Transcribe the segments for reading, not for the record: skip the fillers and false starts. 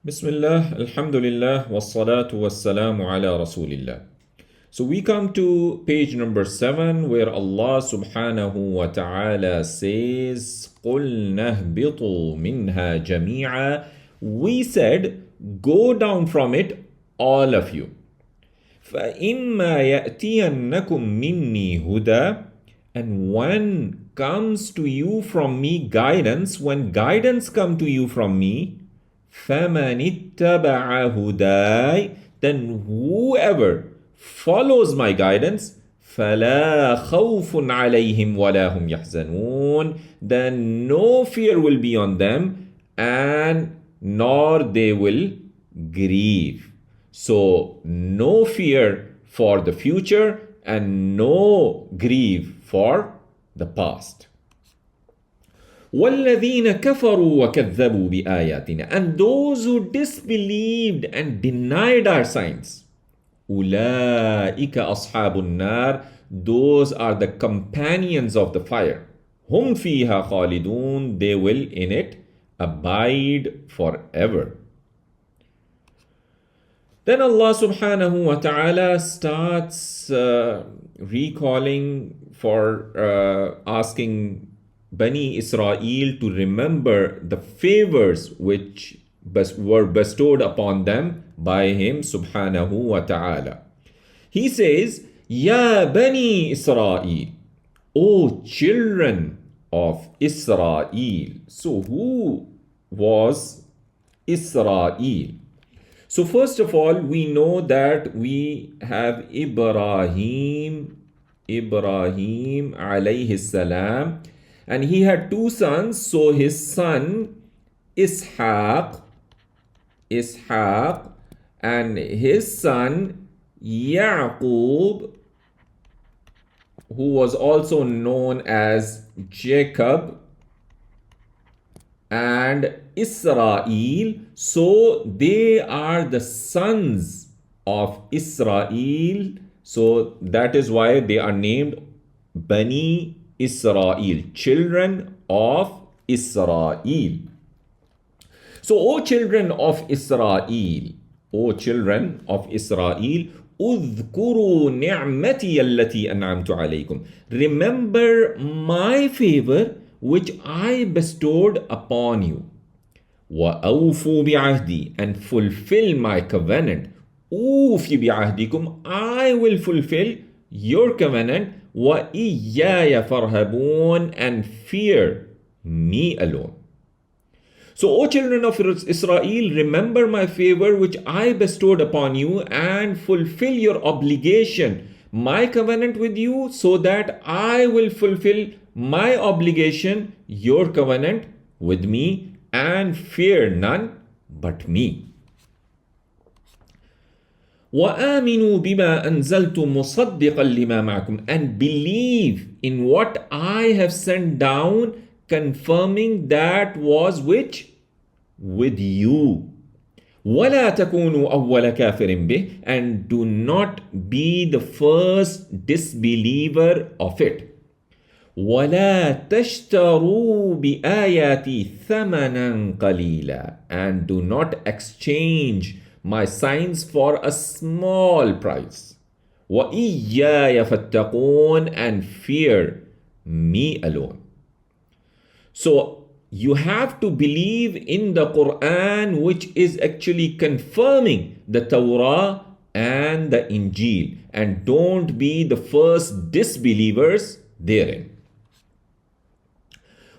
Bismillah, Alhamdulillah, wassalatu wassalamu ala Rasulillah. So we come to page number 7 where Allah subhanahu wa ta'ala says, قُلْنَا اهْبِطُوا مِنْهَا جَمِيعًا. We said, go down from it, all of you. فَإِمَّا يَأْتِيَنَّكُم مِّنِّي هُدًى. And when comes to you from me guidance, when guidance come to you from me, فَمَنِ اتَّبَعَ هُدَايَ, then whoever follows my guidance, فَلَا خَوْفٌ عَلَيْهِمْ وَلَا هُمْ يَحْزَنُونَ, then no fear will be on them and nor they will grieve. So no fear for the future and no grief for the past. وَالَّذِينَ كَفَرُوا وَكَذَّبُوا بِآيَاتِنَا, and those who disbelieved and denied our signs. أُولَٰئِكَ أَصْحَابُ النَّارِ, those are the companions of the fire. هُمْ فِيهَا خَالِدُونَ, they will in it abide forever. Then Allah subhanahu wa ta'ala starts recalling for asking Bani Israel to remember the favors which were bestowed upon them by Him subhanahu wa ta'ala. He says, Ya Bani Israel, O children of Israel. So who was Israel? So first of all, we know that we have Ibrahim alayhi salam, and he had two sons. So his son Ishaq, and his son Yaqub, who was also known as Jacob, and Israel. So they are the sons of Israel. So that is why they are named Bani Israel, children of Israel. So, O children of Israel, اذكروا نعمتي التي أنعمت عليكم. Remember my favor which I bestowed upon you. وأوفوا بعهدي, and fulfill my covenant. أوفي بعهدكم, I will fulfill your covenant. وإياي فارهبون, and fear me alone. So, O children of Israel, remember my favor which I bestowed upon you, and fulfill your obligation, my covenant with you, so that I will fulfill my obligation, your covenant with me, and fear none but me. وآمنوا بما أنزلت مصدقا لما معكم, and believe in what I have sent down, confirming that was which? With you. ولا تكونوا أول كافر به, and do not be the first disbeliever of it. ولا تشتروا بآياتي ثمنا قليلا, and do not exchange my signs for a small price. وإياي فاتقون, and fear me alone. So you have to believe in the Quran, which is actually confirming the Torah and the Injil, and don't be the first disbelievers therein.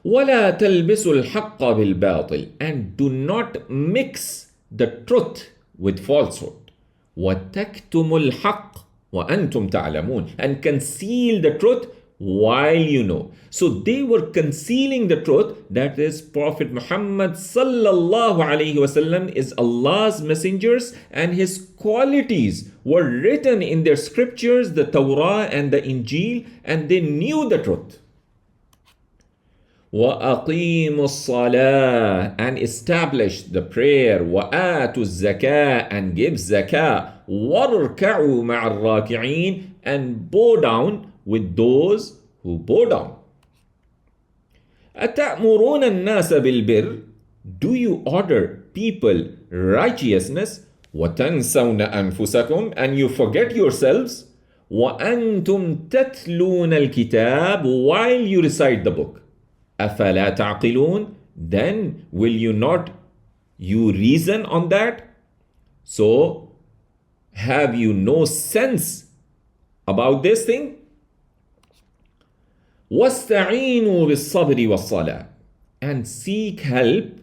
وَلَا تَلْبِسُوا الْحَقَّ بِالْبَاطِلِ, and do not mix the truth with falsehood. وَتَكْتُمُوا الْحَقَّ وَأَنْتُمْ تَعْلَمُونَ, and conceal the truth while you know. So they were concealing the truth, that is Prophet Muhammad sallallahu alaihi wasallam is Allah's messengers, and his qualities were written in their scriptures, the Torah and the Injil, and they knew the truth. وَأَقِيمُوا الصَّلَاةَ, and establish the prayer. وَآتُوا الزَّكَاةَ, and give zakah. وَارْكَعُوا مَعَ الرَّاكِعِينَ, and bow down with those who bow down. أَتَأْمُرُونَ النَّاسَ بِالْبِرِّ, do you order people righteousness وَتَنْسَوْنَ أَنفُسَكُمْ and you forget yourselves وَأَنْتُمْ تَتْلُونَ الْكِتَابِ while you recite the book أَفَلَا تَعْقِلُونَ then will you reason on that? So have you no sense about this thing? وَاسْتَعِينُوا بِالصَّبْرِ وَالصَّلَاةِ and seek help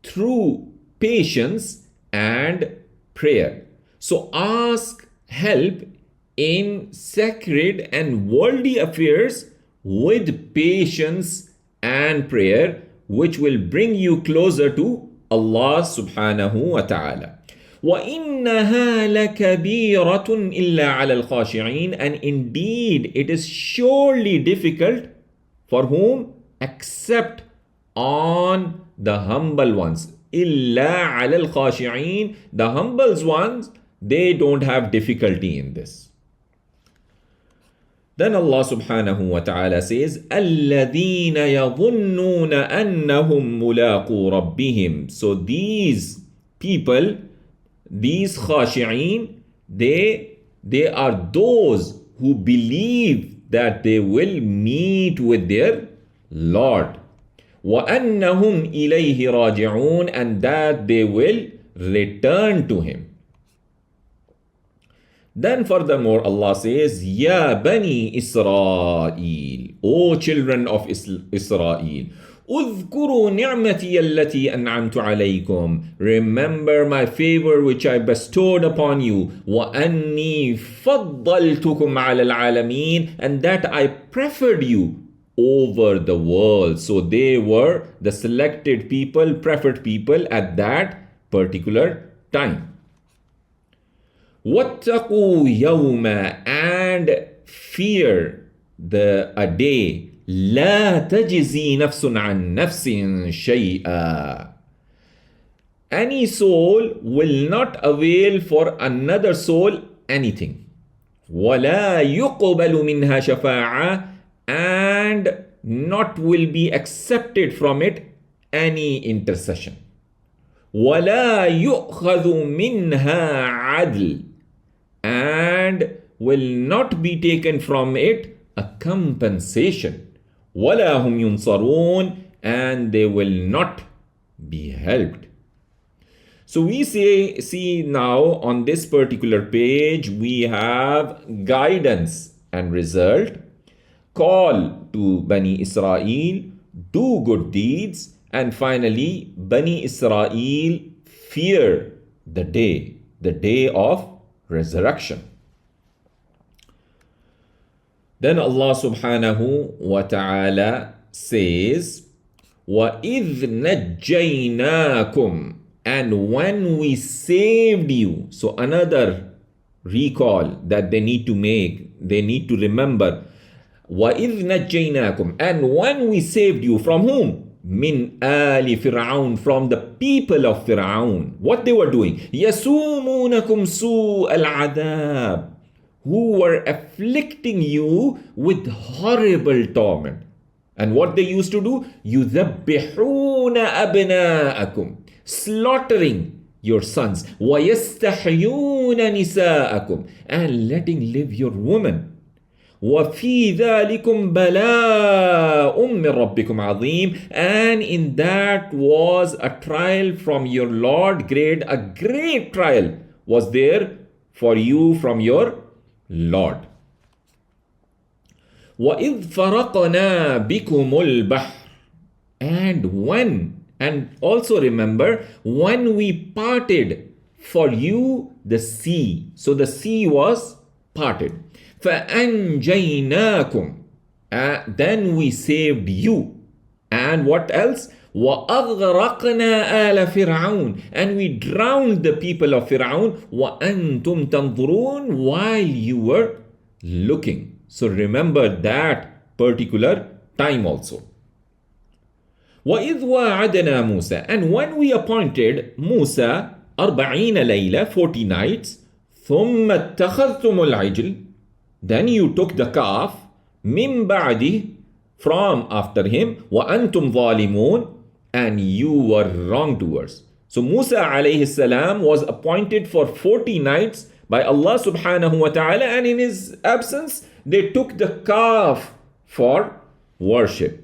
through patience and prayer. So ask help in sacred and worldly affairs with patience and prayer, which will bring you closer to Allah subhanahu wa ta'ala. وَإِنَّهَا لَكَبِيرَةٌ إِلَّا عَلَى الْخَاشِعِينَ and indeed it is surely difficult for whom? Except on the humble ones. إِلَّا عَلَى الْخَاشِعِينَ the humble ones, they don't have difficulty in this. Then Allah subhanahu wa ta'ala says, الَّذِينَ يَظُنُّونَ أَنَّهُمْ مُلَاقُو رَبِّهِمْ so these people, these khashi'een, they are those who believe that they will meet with their Lord. وَأَنَّهُمْ إِلَيْهِ رَاجِعُونَ and that they will return to Him. Then furthermore Allah says, Ya Bani Israel, O children of Israel, اذكروا نعمتي التي أنعمت عليكم remember my favor which I bestowed upon you وأني فضلتكم على العالمين and that I preferred you over the world. So they were the selected people, preferred people at that particular time. وَاتَّقُوا يَوْمًا and fear a day لا تجزي نفس عن نفس شيئا any soul will not avail for another soul anything ولا يقبل منها شفاعة and not will be accepted from it any intercession ولا يؤخذ منها عدل and will not be taken from it a compensation وَلَا هُمْ يُنصَرُونَ and they will not be helped. So we see now on this particular page we have guidance and result, call to Bani Israel, do good deeds, and finally Bani Israel fear the day of resurrection. Then Allah subhanahu wa ta'ala says, وَإِذْ نَجَّيْنَاكُمْ and when we saved you. So another recall that they need to make, they need to remember. وَإِذْ نَجَّيْنَاكُمْ and when we saved you from whom? مِنْ آلِ فِرْعَوْنَ from the people of Fir'aun. What they were doing? يَسُومُونَكُمْ سُوءَ الْعَذَابِ who were afflicting you with horrible torment. And what they used to do? يُذَبِّحُونَ أَبْنَاءَكُمْ slaughtering your sons. وَيَسْتَحْيُونَ نِسَاءَكُمْ and letting live your women. وَفِي ذَلِكُمْ بَلَاءٌ مِّن رَبِّكُمْ عَظِيمٌ and in that was a trial from your Lord, a great trial was there for you from your Lord. وَإِذْ فَرَقْنَا بِكُمُ الْبَحْرَ and also remember when we parted for you the sea. So the sea was parted. فَأَنْجَيْنَاكُمْ then we saved you. And what else? وَأَغْرَقْنَا آلَ فِرْعَوْنَ and we drowned the people of Fir'aun وَأَنْتُمْ تَنْظُرُونَ while you were looking. So remember that particular time also. وَإِذْ وَاعَدْنَا مُوسَى and when we appointed Musa 40 ليلة 40 nights ثُمَّ اتَّخَذْتُمُ الْعِجْلِ then you took the calf مِنْ بَعْدِهِ from after him وَأَنْتُمْ ظَالِمُونَ and you were wrongdoers. So Musa alayhi salam was appointed for 40 nights by Allah subhanahu wa ta'ala, and in his absence, they took the calf for worship.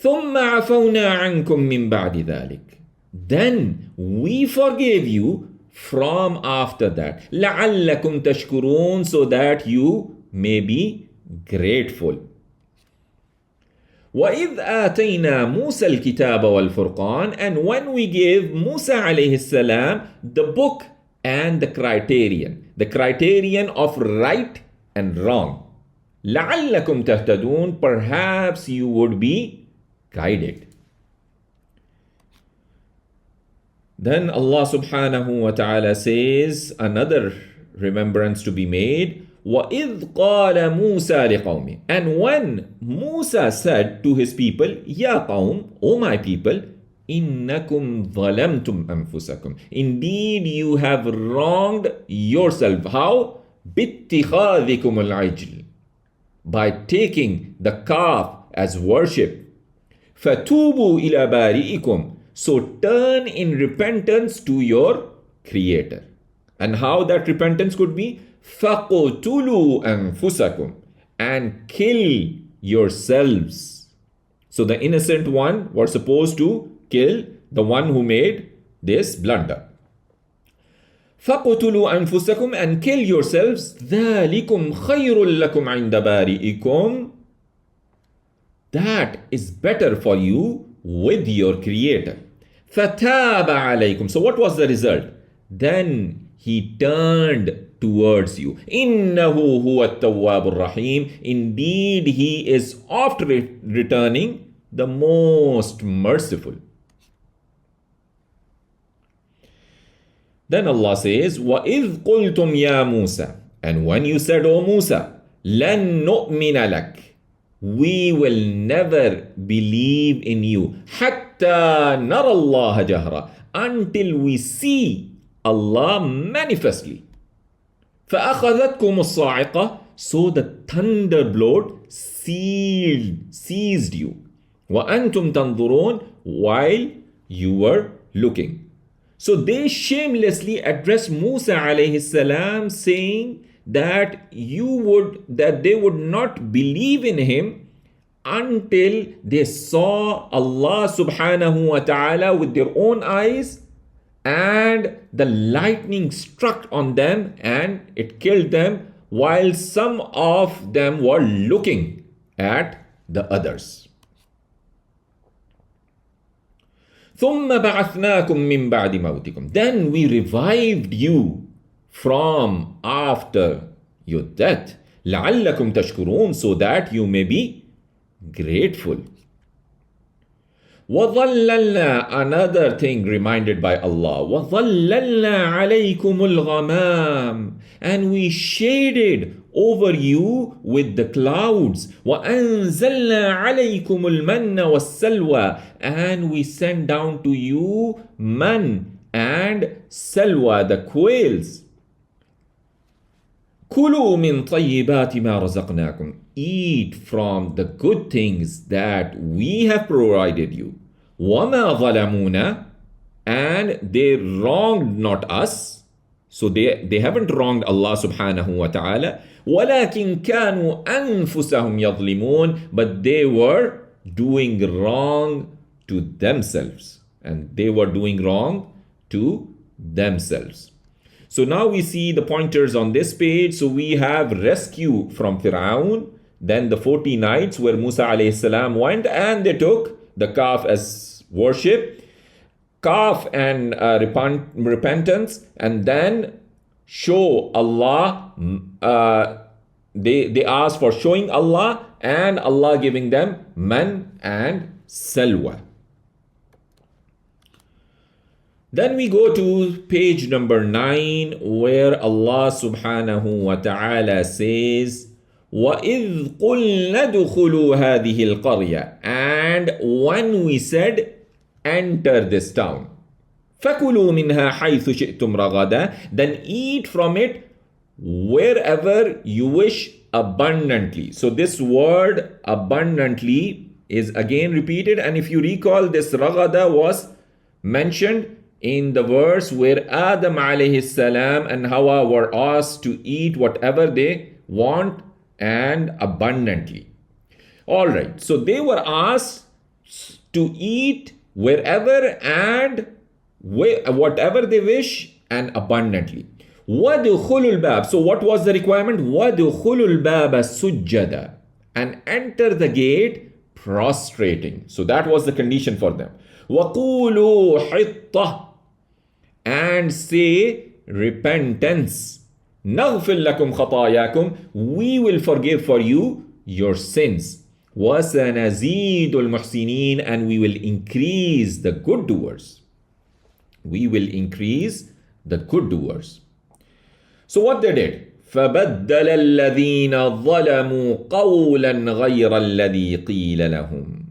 ثُمَّ عَفَوْنَا عَنْكُمْ مِنْ بَعْدِ ذَلِكَ. Then we forgave you from after that. لَعَلَّكُمْ تَشْكُرُونَ, so that you may be grateful. وَإِذْ آتَيْنَا مُوسَى الْكِتَابَ وَالْفُرْقَانَ, and when we gave Musa alayhi salam the book and the criterion of right and wrong. لَعَلَّكُمْ تَهْتَدُونَ, perhaps you would be guided. Then Allah subhanahu wa ta'ala says, another remembrance to be made, وَإِذْ قَالَ مُوسَى لِقَوْمِهِ, and when Musa said to his people, Ya qawm, O my people, إِنَّكُمْ ظَلَمْتُمْ أَنفُسَكُمْ, indeed you have wronged yourself. How? بِاتِّخَاذِكُمُ الْعِجْلِ, by taking the calf as worship. فَتُوبُوا إِلَى بَارِئِكُمْ, so turn in repentance to your Creator. And how that repentance could be? فَقُتُلُوا أَنفُسَكُمْ, and kill yourselves. So the innocent one was supposed to kill the one who made this blunder. فَقُتُلُوا أَنفُسَكُمْ, and kill yourselves. ذَلِكُمْ خَيْرٌ لَكُمْ عِنْدَ بَارِئِكُمْ, that is better for you with your Creator. فَتَابَ عَلَيْكُمْ, so what was the result? Then he turned towards you. إِنَّهُ هُوَ التَّوَّابُ الرَّحِيمُ, indeed he is oft returning, the most merciful. Then Allah says, وَإِذْ قُلْتُمْ يَا مُوسَى, and when you said, O Musa, لَن نُؤْمِنَ لَكَ, we will never believe in you, حَتَّى نَرَى اللَّهَ جَهْرًا, until we see Allah manifestly. فَأَخَذَتْكُمُ الصَّاعِقَةُ, so the thunderbolt seized you. وَأَنْتُمْ تَنْظُرُونَ, while you were looking. So they shamelessly addressed Musa alayhi salam, saying that they would not believe in him until they saw Allah subhanahu wa ta'ala with their own eyes, and the lightning struck on them and it killed them, while some of them were looking at the others. ثُمَّ بَعَثْنَاكُمْ مِنْ بَعْدِ مَوْتِكُمْ, then we revived you from after your death. لَعَلَّكُمْ تَشْكُرُونَ, so that you may be grateful. وَظَلَّلْنَا, another thing reminded by Allah, وَظَلَّلْنَا عَلَيْكُمُ الْغَمَامِ, and we shaded over you with the clouds. وَأَنزَلْنَا عَلَيْكُمُ الْمَنَّ وَالسَّلْوَى, and we sent down to you man and salwa, the quails. كُلُوا مِنْ طَيِّبَاتِ مَا رَزَقْنَاكُمْ, eat from the good things that we have provided you. وَمَا ظَلَمُونَا, and they wronged not us. So they haven't wronged Allah subhanahu wa ta'ala. وَلَكِنْ كَانُوا أَنفُسَهُمْ يَظْلِمُونَ, but they were doing wrong to themselves. And they were doing wrong to themselves. So now we see the pointers on this page. So we have rescue from Fir'aun, then the 40 nights where Musa alayhi salam went and they took the calf as worship, calf and repentance, and then show Allah. They asked for showing Allah, and Allah giving them man and salwa. Then we go to page number 9, where Allah subhanahu wa ta'ala says, وَإِذْ قُلْنَا ادْخُلُوا هَذِهِ الْقَرْيَةِ, and when we said, enter this town, فَكُلُوا مِنْهَا حَيْثُ شِئْتُمْ رَغَدًا, then eat from it wherever you wish abundantly. So this word abundantly is again repeated. And if you recall, this raghada was mentioned in the verse where Adam alayhi salam and Hawa were asked to eat whatever they want and abundantly. All right, so they were asked to eat wherever and whatever they wish and abundantly. وَدُخُلُوا الْبَابِ. So what was the requirement? وَدُخُلُوا الْبَابَ سُجَّدًا. And enter the gate prostrating. So that was the condition for them. وَقُولُوا حِطَّةً. And say repentance. نَغْفِرْ لَكُمْ خَطَايَاكُمْ. We will forgive for you your sins. وَسَنَزِيدُ الْمُحْسِنِينَ. And we will increase the good doers. We will increase the good doers. So what they did? فَبَدَّلَ الَّذِينَ ظَلَمُوا قَوْلًا غَيْرَ الَّذِي قِيلَ لَهُمْ.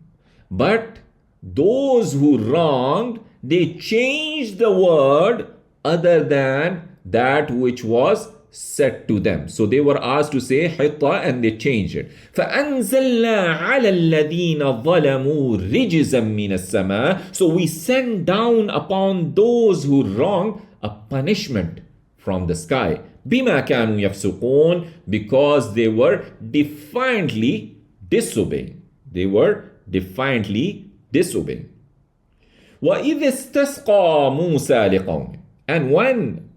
But those who wronged, they changed the word other than that which was said to them. So they were asked to say حِطَّة and they changed it. فَأَنزَلْنَا عَلَى الَّذِينَ ظَلَمُوا رِجْزًا مِّنَ السَّمَاءِ. So we sent down upon those who wronged a punishment from the sky. بِمَا كَانُوا يَفْسُقُونَ. Because they were defiantly disobeying. They were defiantly disobeying. وَإِذِ اسْتَسْقَى مُوسَى لِقَوْمِهِ. And when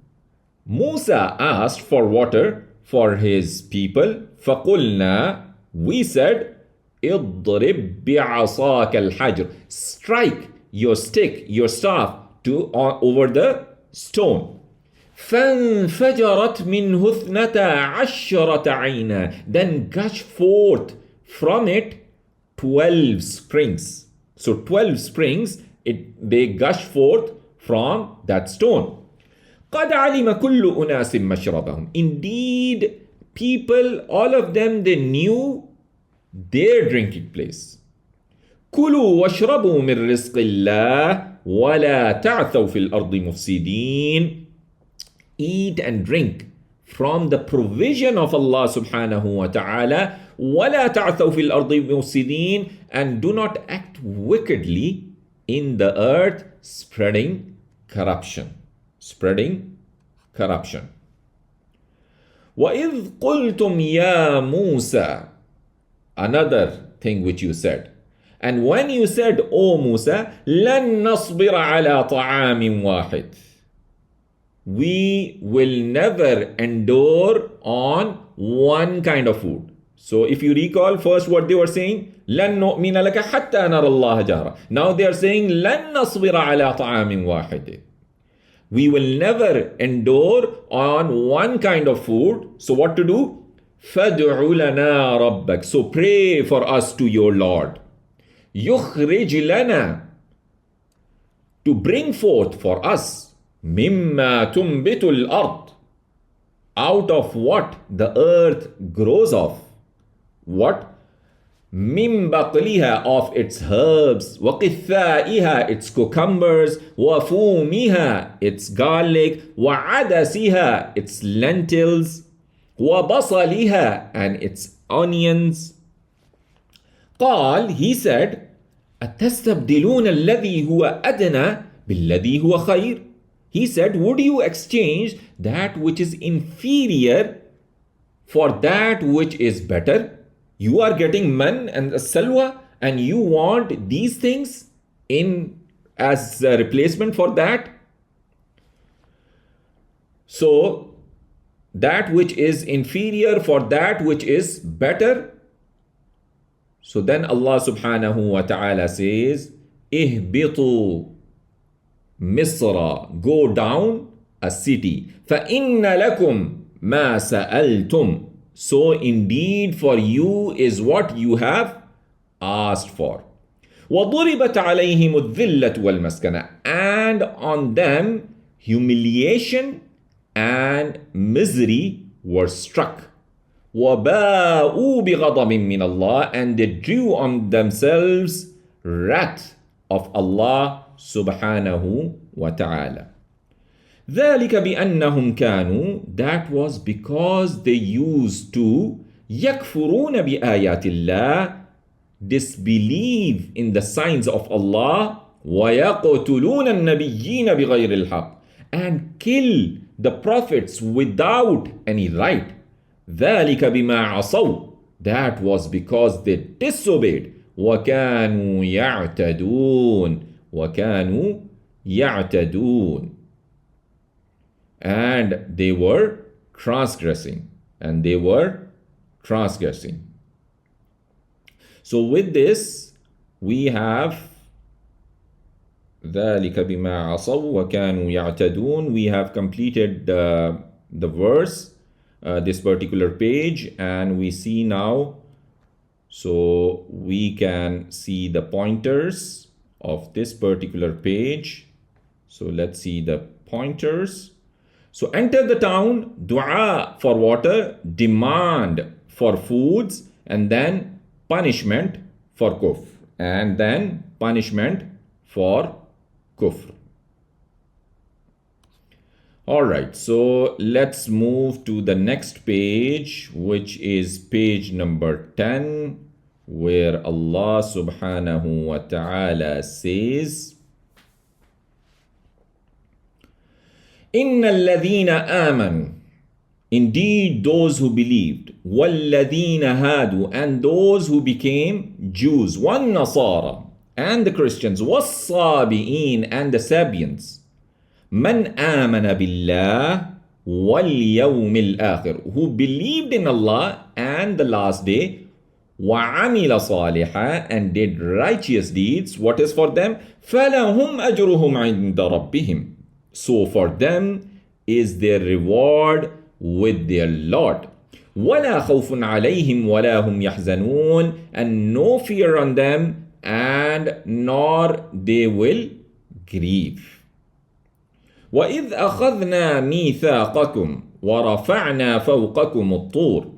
Musa asked for water for his people, فَقُلْنَا, we said, اضْرِبْ بِعَصَاكَ الْحَجْرِ. Strike your stick, your staff over the stone. فَانْفَجَرَتْ مِنْهُ اثْنَتَا عَشْرَةَ عَيْنًا. Then gush forth from it 12 springs. So 12 springs, they gush forth from that stone. قَدْ عَلِمَ كُلُّ أُنَاسٍ مَشْرَبَهُم. Indeed, people, all of them, they knew their drinking place. كُلُوا وَاشْرَبُوا مِنْ رِزْقِ اللَّهِ وَلَا تَعْثَوْا فِي الْأَرْضِ مُفْسِدِينَ. Eat and drink from the provision of Allah subhanahu wa ta'ala. وَلَا تَعْثَوْا فِي الْأَرْضِ مُفْسِدِينَ. And do not act wickedly in the earth, spreading corruption. Spreading corruption. وَإِذْ قُلْتُمْ يَا مُوسَى. Another thing which you said. And when you said, O Musa, لَن نَصْبِرَ عَلَى طَعَامٍ وَاحِدٍ. We will never endure on one kind of food. So if you recall first what they were saying, لَن نُؤْمِنَ لَكَ حَتَّى نَرَى اللَّهَ جَهْرًا. Now they are saying, لَن نَصْبِرَ عَلَى طَعَامٍ وَاحِدٍ. We will never endure on one kind of food. So what to do? فَادْعُ لَنَا رَبَّكَ. So pray for us to your Lord. يُخْرِجْ لَنَا. To bring forth for us. مِمَّا تُنْبِتُ الْأَرْضِ. Out of what the earth grows of. What? مِنْ بَقْلِهَا. Of its herbs. وَقِثَّائِهَا. Its cucumbers. وَفُومِهَا. Its garlic. وَعَدَسِهَا. Its lentils. وَبَصَلِهَا. And its onions. قال, he said, أَتَسْتَبْدِلُونَ الَّذِي هُوَ أَدْنَى بِالَّذِي هُوَ خَيْرٌ. He said, would you exchange that which is inferior for that which is better? You are getting man and salwa and you want these things in as a replacement for that. So that which is inferior for that which is better. So then Allah subhanahu wa ta'ala says, ihbitu Misra, go down a city. فَإِنَّ لَكُمْ مَا سَأَلْتُمْ. So indeed for you is what you have asked for. وَضُرِبَتْ عَلَيْهِمُ الذِّلَّةُ وَالْمَسْكَنَةُ. And on them humiliation and misery were struck. وَبَاءُوا بِغَضَبٍ مِّنَ اللَّهِ. And they drew on themselves wrath of Allah subhanahu wa ta'ala. ذَلِكَ بِأَنَّهُمْ كَانُوا. That was because they used to يَكْفُرُونَ بِآيَاتِ اللَّهِ. disbelieve in the signs of Allah, وَيَقْتُلُونَ النَّبِيِّينَ بِغَيْرِ الْحَقِّ, and kill the prophets without any right. ذَلِكَ بِمَا عَصَوْا, that was because they disobeyed. وَكَانُوا يَعْتَدُونَ, وَكَانُوا يَعْتَدُونَ, and they were transgressing, and they were transgressing. So with this, we have ذَلِكَ بِمَا عَصَوْا وَكَانُوا يَعْتَدُونَ. We have completed the verse, this particular page, and we see now, so we can see the pointers of this particular page. So let's see the pointers. So enter the town, dua for water, demand for foods, and then punishment for kufr, and then punishment for kufr. All right, so let's move to the next page, which is page number 10, where Allah subhanahu wa ta'ala says, إِنَّ الَّذِينَ آمَنُوا, indeed those who believed, وَالَّذِينَ هَادُوا, and those who became Jews, وَالنَّصَارَى, and the Christians, وَالصَّابِئِينَ, and the Sabians, مَنْ آمَنَ بِاللَّهِ وَالْيَوْمِ الْآخِرِ, who believed in Allah and the last day, وَعَمِلَ صَالِحًا, and did righteous deeds. What is for them? فَلَهُمْ أَجْرُهُمْ عِنْدَ رَبِّهِمْ, so for them is their reward with their Lord. وَلَا خَوْفٌ عَلَيْهِمْ وَلَا هُمْ يَحْزَنُونَ, and no fear on them, and nor they will grieve. وَإِذْ أَخَذْنَا مِيثَاقَكُمْ وَرَفَعْنَا فَوْقَكُمُ الطُّورَ,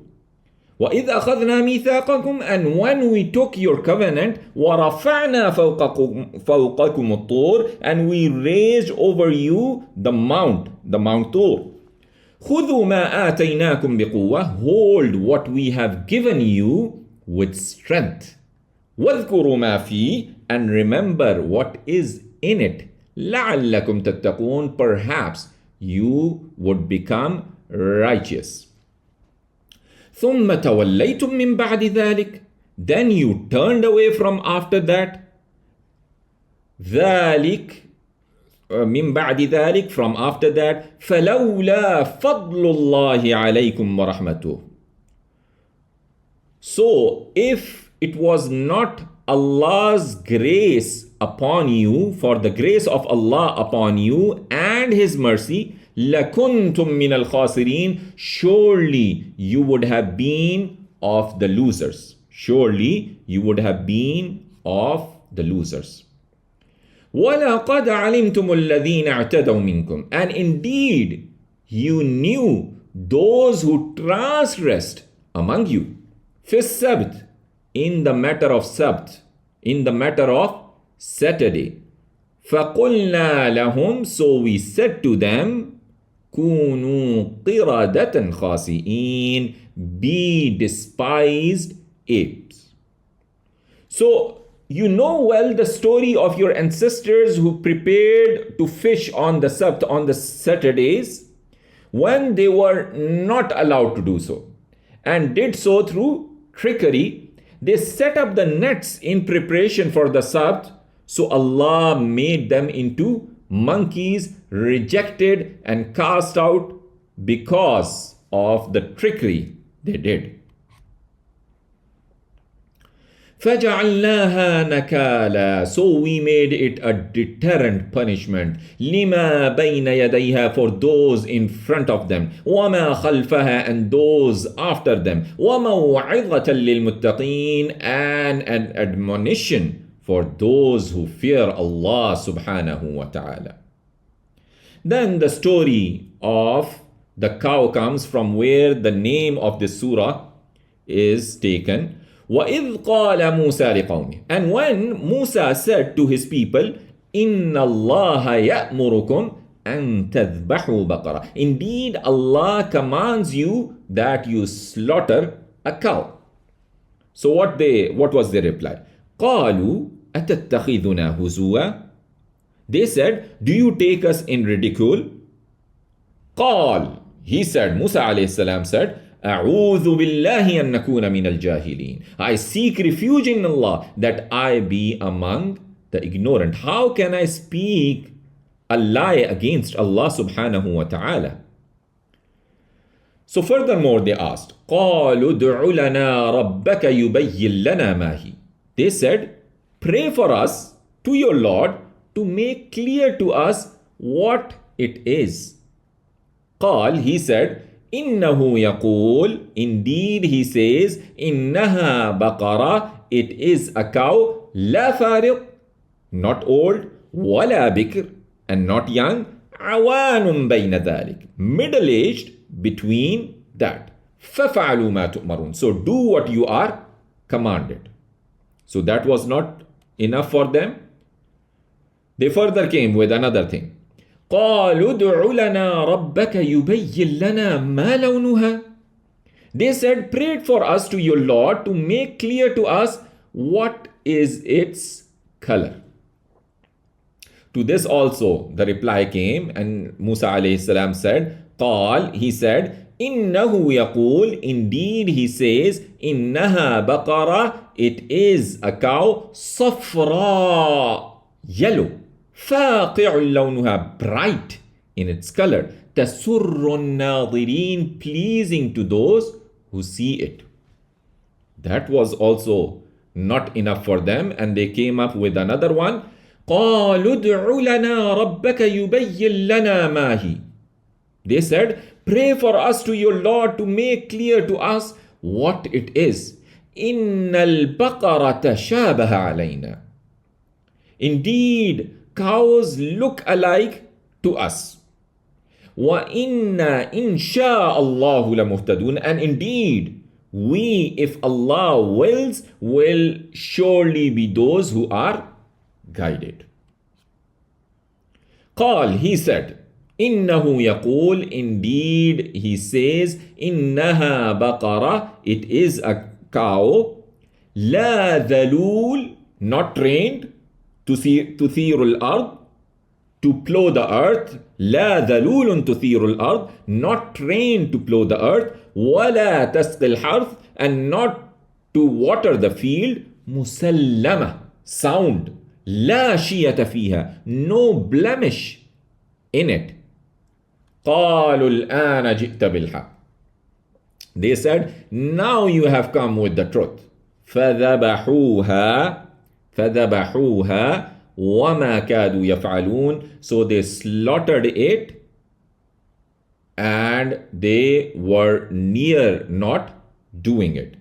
وَإِذْ أَخَذْنَا مِيثَاقَكُمْ, and when we took your covenant, وَرَفَعْنَا فَوْقَكُمُ الطُّورَ, and we raised over you the Mount Tur. خُذُوا مَا آتَيْنَاكُمْ بِقُوَّةٍ, hold what we have given you with strength. وَاذْكُرُوا مَا فِيهِ, and remember what is in it. لَعَلَّكُمْ تَتَّقُونَ, perhaps you would become righteous. ثُمَّ تَوَلَّيْتُم مِّن بَعْدِ ذَلِكَ, then you turned away from after that. ذَلِكَ, مِن بَعْدِ ذَلِكَ, from after that. فَلَوْلَا فَضْلُ اللَّهِ عَلَيْكُمْ وَرَحْمَتُهُ, so if it was not Allah's grace upon you, for the grace of Allah upon you and His mercy, لَكُنْتُم مِّنَ الْخَاسِرِينَ, surely you would have been of the losers. Surely you would have been of the losers. وَلَقَدْ عَلِمْتُمُ الَّذِينَ اعْتَدَوْا مِنْكُمْ, and indeed you knew those who transgressed among you. فِي السَّبْتِ, in the matter of Sabt, in the matter of Saturday. فَقُلْنَا لَهُمْ, so we said to them, كُونُوا قِرَدَةً خَاسِئِينَ, be despised apes. So you know well the story of your ancestors who prepared to fish on the Sabt, on the Saturdays, when they were not allowed to do so, and did so through trickery. They set up the nets in preparation for the Sabt, so Allah made them into monkeys, rejected and cast out because of the trickery they did. فَجَعَلْنَاهَا نَكَالًا, so we made it a deterrent punishment. لِمَا بَيْنَ يَدَيْهَا, for those in front of them. وَمَا خَلْفَهَا, and those after them. وَمَوْعِظَةً لِلْمُتَّقِينَ, and an admonition for those who fear Allah subhanahu wa ta'ala. Then the story of the cow comes, from where the name of the surah is taken. وَإِذْ قَالَ مُوسَى لِقَوْمِهِ, and when Musa said to his people, إِنَّ اللَّهَ يَأْمُرُكُمْ أَن تَذْبَحُوا بَقَرَةً, indeed Allah commands you that you slaughter a cow. So what was their reply? قالوا أتتخذنا هزوا. They said, do you take us in ridicule? قال, he said, Musa alayhi salam said, أعوذ بالله أن نكون من الجاهلين. I seek refuge in Allah that I be among the ignorant. How can I speak a lie against Allah subhanahu wa ta'ala? So furthermore they asked, قالوا ادع لنا ربك يبين لنا ما هي. They said, pray for us to your Lord to make clear to us what it is. قال, he said, إنه يقول, indeed he says, إنها بقرة, it is a cow, لا فارق, not old, ولا بكر, and not young, عوان بين ذلك, middle-aged, between that. فَفَعَلُوا مَا تُؤْمَرُونَ. So do what you are commanded. So that was not enough for them. They further came with another thing. قَالُوا ادْعُ لَنَا رَبَّكَ يُبَيِّن لَنَا مَا لَوْنُهَا. They said, pray for us to your Lord to make clear to us what is its color. To this also the reply came, and Musa alayhi salam said, قال, he said, إنه يقول, indeed he says, إنها بقرة, it is a cow, صفراء, yellow, فاقع لونها, bright in its color, تسر الناظرين, pleasing to those who see it. That was also not enough for them, and they came up with another one. قالوا ادع لنا ربك يبين لنا ما هي. They said, pray for us to your Lord to make clear to us what it is. إن البقرة تشابه علينا. Indeed, cows look alike to us. وإنا إن شاء الله لمهتدون. And indeed, we, if Allah wills, will surely be those who are guided. قال, he said, إنه يقول, indeed he says, إنها بقرة, it is a cow, لا ذلول, not trained, تثير الأرض, to plow the earth, لا ذلول تثير الأرض, not trained to plow the earth, ولا تسقي الحرث, and not to water the field, مسلمة, sound, لا شية فيها, no blemish in it. قالوا الآن جئت بالحق. They said, now you have come with the truth. فذبحوها وما كادوا يفعلون. So they slaughtered it, and they were near not doing it.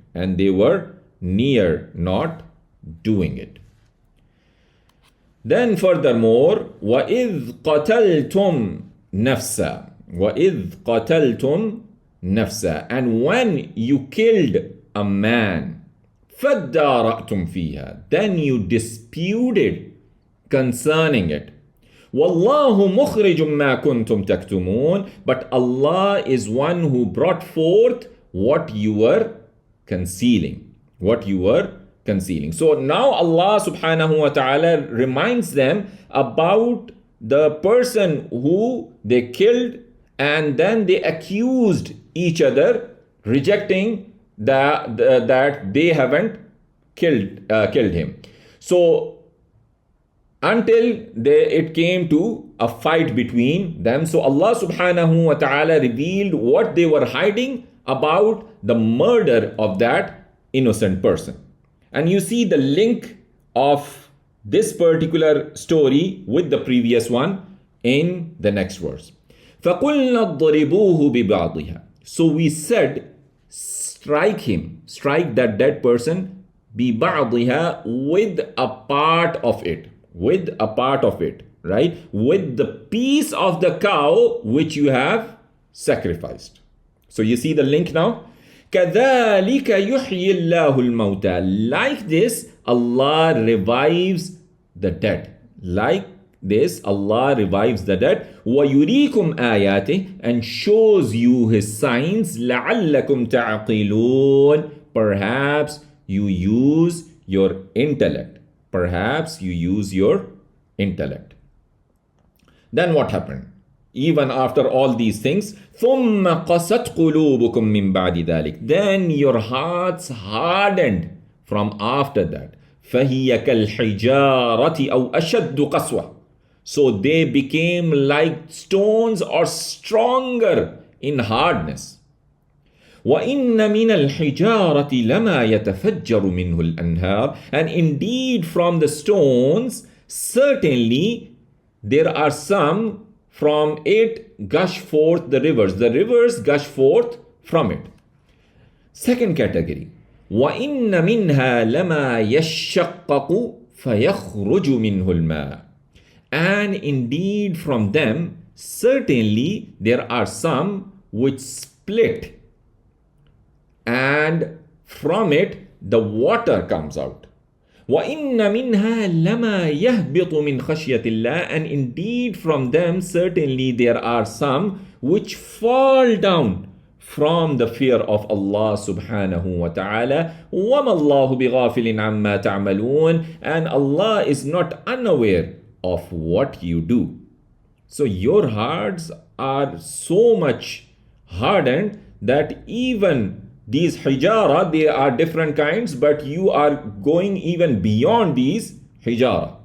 Then furthermore, وَإِذْ قَتَلْتُمْ نَفْسًا, and when you killed a man, فَادَّارَأْتُمْ فِيهَا, then you disputed concerning it. وَاللَّهُ مُخْرِجٌ مَا كُنْتُمْ تَكْتُمُونَ, but Allah is one who brought forth what you were concealing. So now Allah subhanahu wa ta'ala reminds them about the person who they killed, and then they accused each other, rejecting that they haven't killed him. So until it came to a fight between them. So Allah subhanahu wa ta'ala revealed what they were hiding about the murder of that innocent person. And you see the link of this particular story with the previous one in the next verse. فَقُلْنَا اضْرِبُوهُ بِبَعْضِهَا. So we said, strike that dead person, بِبَعْضِهَا, with a part of it, right? With the piece of the cow which you have sacrificed. So you see the link now? كَذَلِكَ يُحْيِي اللَّهُ الْمَوْتَى. Like this, Allah revives the dead. وَيُرِيكُمْ آيَاتِهِ, and shows you His signs. لَعَلَّكُمْ تَعْقِلُونَ. Perhaps you use your intellect. Perhaps you use your intellect. Then what happened? Even after all these things, ثُمَّ قَسَتْ قُلُوبُكُم مِّن بَعْدِ ذَلِكَ. Then your hearts hardened from after that. فَهِيَ كَالْحِجَارَةِ أَوْ أَشَدُّ قَسْوَةً. So they became like stones or stronger in hardness. وَإِنَّ مِنَ الْحِجَارَةِ لَمَا يَتَفَجَّرُ مِنْهُ الْأَنْهَارُ. And indeed from the stones, certainly there are some from it gush forth the rivers. The rivers gush forth from it. Second category. وَإِنَّ مِنْهَا لَمَا يَشَّقَّقُ فَيَخْرُجُ مِنْهُ الْمَاءُ. And indeed from them, certainly there are some which split, and from it the water comes out. وَإِنَّ مِنْهَا لَمَا يَهْبِطُ مِنْ خَشْيَةِ اللَّهِ. And indeed from them certainly there are some which fall down from the fear of Allah subhanahu wa ta'ala. وَمَا اللَّهُ بِغَافِلٍ عَمَّا تَعْمَلُونَ. And Allah is not unaware of what you do. So your hearts are so much hardened that even these hijara, they are different kinds, but you are going even beyond these hijara.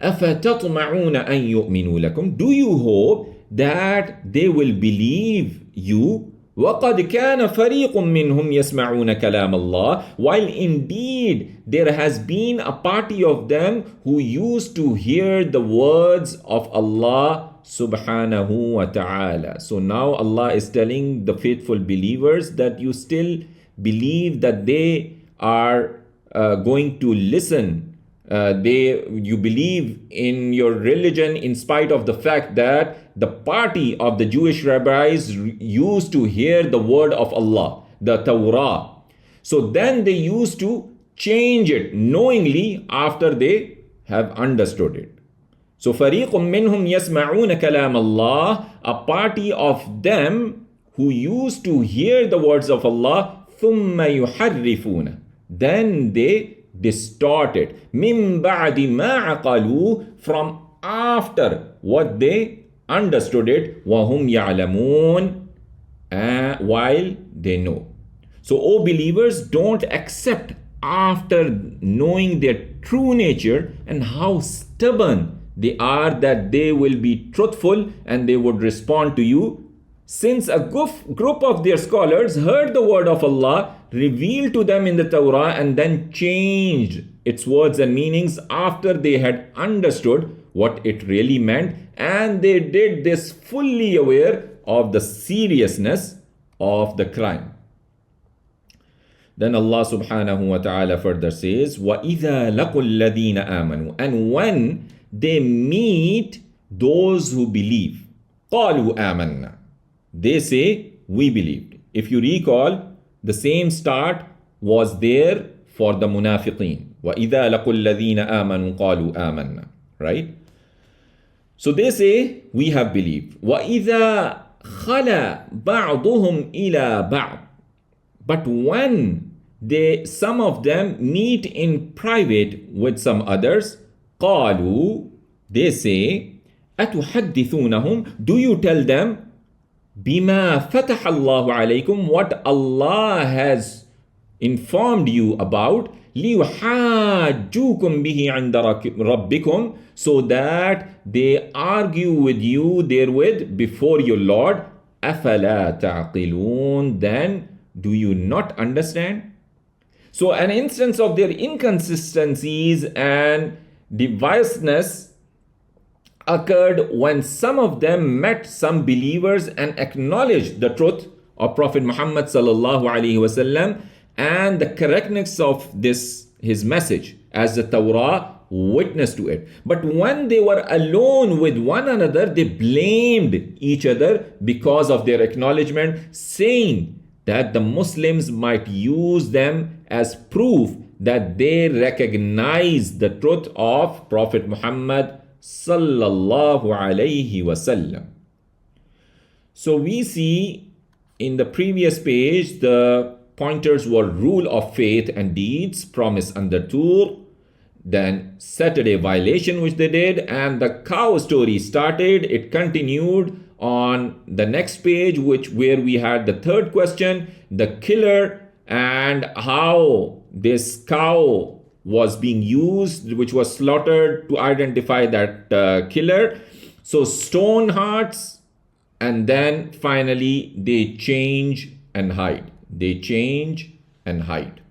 أَفَتَطْمَعُونَ أَن يُؤْمِنُوا لَكُمْ. Do you hope that they will believe you? وَقَدْ كَانَ فَرِيقٌ مِّنْهُمْ يَسْمَعُونَ كَلَامَ اللَّهِ. While indeed there has been a party of them who used to hear the words of Allah subhanahu wa ta'ala. So now Allah is telling the faithful believers that you still believe that they are going to listen. You believe in your religion in spite of the fact that the party of the Jewish rabbis used to hear the word of Allah, the Torah. So then they used to change it knowingly after they have understood it. So فَرِيقٌ مِّنْهُمْ يَسْمَعُونَ كَلَامَ اللَّهِ. A party of them who used to hear the words of Allah, ثُمَّ يُحَرِّفُونَ. Then they distort it. مِّن بَعْدِ مَا عَقَلُوا. From after what they understood it. وَهُمْ يَعْلَمُونَ. While they know. So, O believers, don't accept after knowing their true nature and how stubborn they are that they will be truthful and they would respond to you. Since a group of their scholars heard the word of Allah revealed to them in the Torah and then changed its words and meanings after they had understood what it really meant, and they did this fully aware of the seriousness of the crime. Then Allah subhanahu wa ta'ala further says, وَإِذَا لَقُوا الَّذِينَ آمَنُوا. And when they meet those who believe, قَالُوا آمَنَّا. They say, we believed. If you recall, the same start was there for the munafiqeen. وَإِذَا لَقُوا الَّذِينَ آمَنُوا قَالُوا آمَنَّا. Right? So they say, we have believed. وَإِذَا خَلَى بَعْضُهُمْ إِلَى بَعْضٍ. But when some of them meet in private with some others, قَالُوا. They say, أَتُحَدِّثُونَهُمْ. Do you tell them, بِمَا فَتَحَ اللَّهُ عَلَيْكُمْ. What Allah has informed you about, لِيُحَاجُّوكُمْ بِهِ عِنْدَ رَبِّكُمْ. So that they argue with you therewith before your Lord. أَفَلَا تَعْقِلُونَ. Then do you not understand? So an instance of their inconsistencies and divisiveness occurred when some of them met some believers and acknowledged the truth of Prophet Muhammad sallallahu alaihi wasallam and the correctness of his message as the Torah witness to it. But when they were alone with one another, they blamed each other because of their acknowledgement, saying that the Muslims might use them as proof that they recognize the truth of Prophet Muhammad sallallahu alayhi wasallam. So we see in the previous page the pointers were rule of faith and deeds, promise under Tur, then Saturday violation which they did, and the cow story started. It continued on the next page, where we had the third question, the killer, and how this cow was being used, which was slaughtered to identify that killer. So stone hearts, and then finally they change and hide. They change and hide.